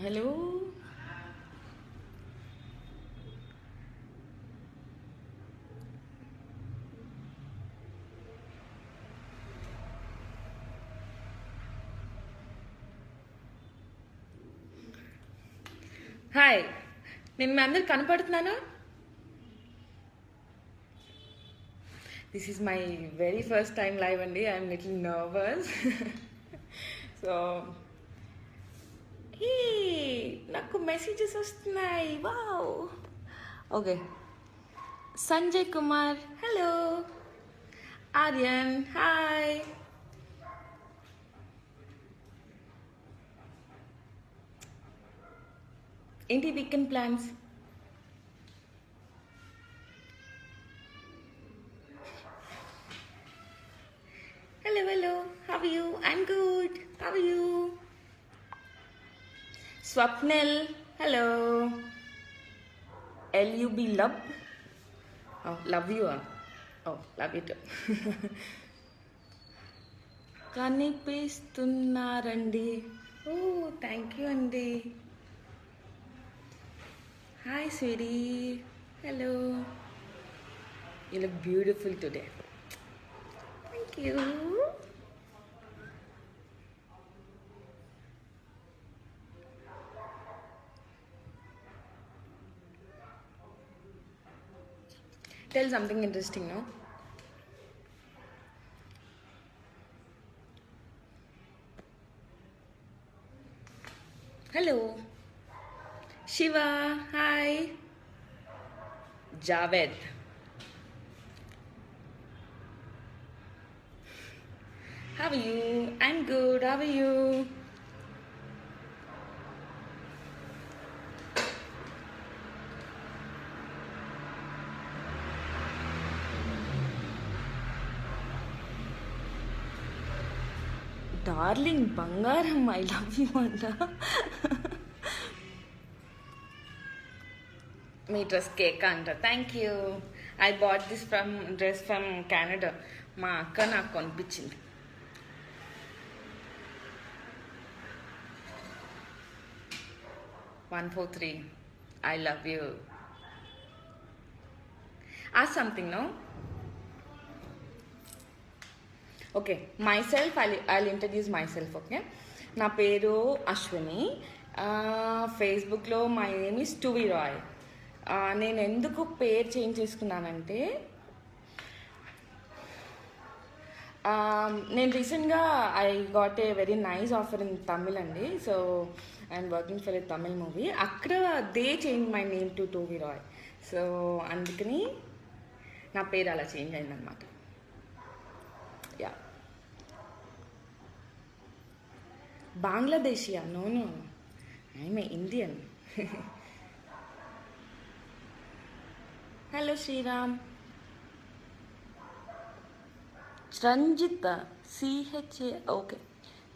Hello. Hi, నేను మీ అందరికి కనపడుతున్నానా? This is my very first time live అండి. I'm little nervous. సో నాకు మెసేజెస్ వస్తున్నాయి. Wow. Okay, Sanjay Kumar hello. Aryan hi. ఏంటి weekend plans? Hello. How are you? I'm good. How are you? Swapnil. Hello. LUB love. Oh, love you. Oh, love you too. కనిపిస్తున్నారండి. Oh thank you అండి. Hi sweetie. Hello. You look beautiful today. Thank you. Tell something interesting, no? Hello. Shiva, hi. Javed. How are you? I'm good. How are you? Darling బంగారం, I love you అంట. మీ dress కేక్ అంట. Thank you. I bought this dress from Canada. మా అక్క నాకు కొనిపించింది. One, 4, 3. I love you. Ask something, no? Okay, myself I'll introduce myself. Okay, నా పేరు అశ్విని. ఫేస్బుక్లో my name is Tuvi Roy. నేను ఎందుకు పేరు చేంజ్ చేసుకున్నానంటే, నేను రీసెంట్గా I got a very nice offer in Tamil అండి. So I'm working for a Tamil movie. అక్కడ they change my name to Tuvi Roy. So అందుకని నా పేరు అలా చేంజ్ అయిందనమాట. Yeah. Bangladeshi? No. I'm an Indian. Hello, Sriram. Chanjita. CHA. Okay.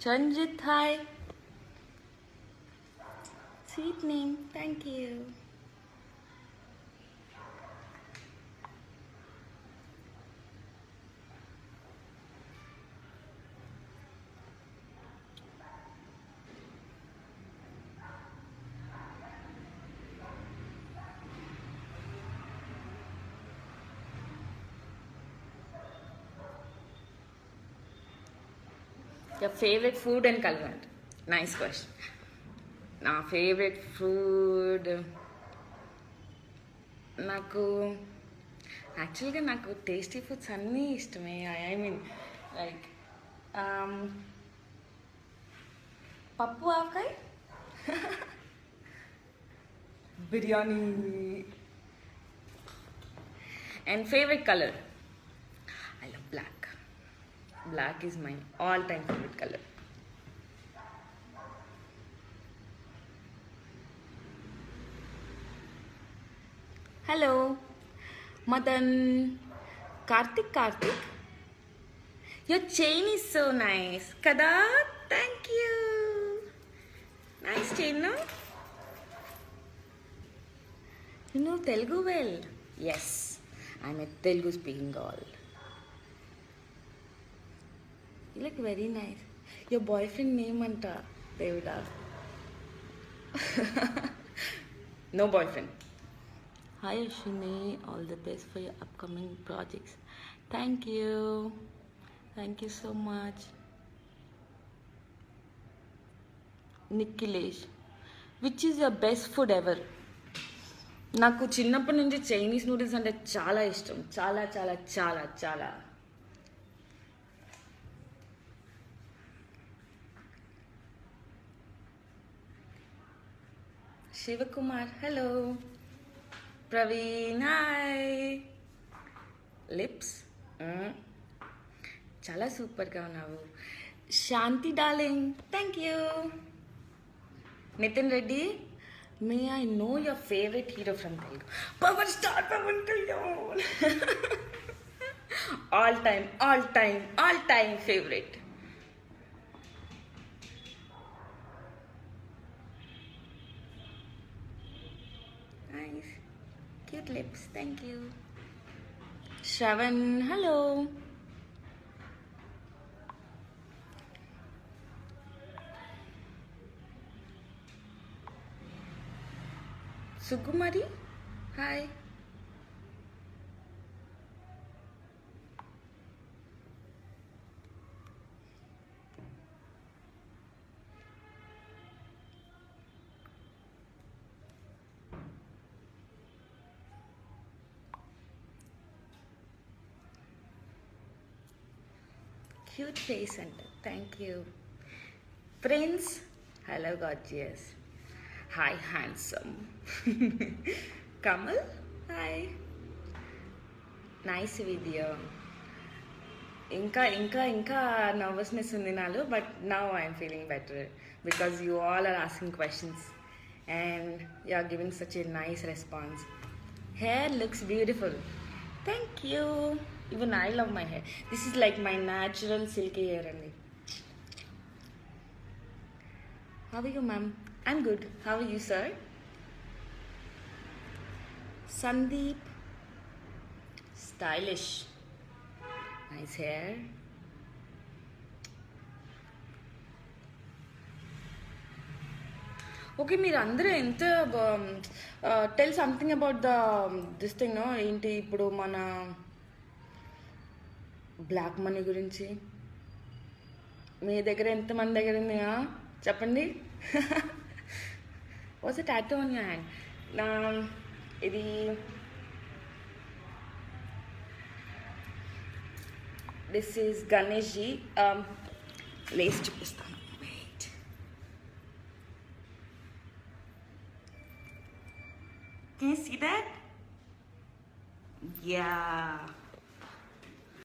Chanjit, hi. Sweet name. Thank you. Your favorite food and color? Nice question. నా favourite food యాక్చువల్గా నాకు tasty foods అన్నీ ఇష్టమే. I mean like pappu avakaya, biryani. And favourite colour, I love black. Black is my all-time favorite color. Hello, Madan. Karthik. Your chain is so nice. Kada, thank you. Nice chain, no? You know Telugu well? Yes, I'm a Telugu speaking girl. You look very nice. Your boyfriend name anta Devda. No boyfriend. Hi Ashwini, all the best for your upcoming projects. Thank you. Thank you so much. Nikhilesh, which is your best food ever? నాకు చిన్నప్పటి నుంచి Chinese noodles అంటే చాలా ఇష్టం, చాలా చాలా చాలా చాలా. Shivakumar, hello. Praveen, hi. Lips చాలా సూపర్గా ఉన్నావు. Shanti darling, thank you. Nitin Reddy, may I know your favourite hero from Telugu? Power star Pawan Kalyan. All time favourite. Nice cute lips, thank you. Shravan, hello. Sukumari, hi. Cute face అంట, thank you. Friends, hello gorgeous, hi handsome. Kamal, hi. Nice video. ఇంకా ఇంకా ఇంకా nervousness ఉంది నాలో, but now I'm feeling better because you all are asking questions and you are giving such a nice response. Hair looks beautiful. Thank you. Even I love my hair. This is like my natural silky hair only. How are you, ma'am? I'm good. How are you, sir? Sandeep. Stylish. Nice hair. Okay, మీరు అందరూ ఎంత tell something about this thing no. ఏంటి ఇప్పుడు మన black money గురించి మీ దగ్గర ఎంతమంది దగ్గర ఉంది చెప్పండి. What's a tattoo on your hand? ఇది దిస్ ఈజ్ గణేష్ జీ. లేస్ చూపిస్తాను. Can you see that? Yeah.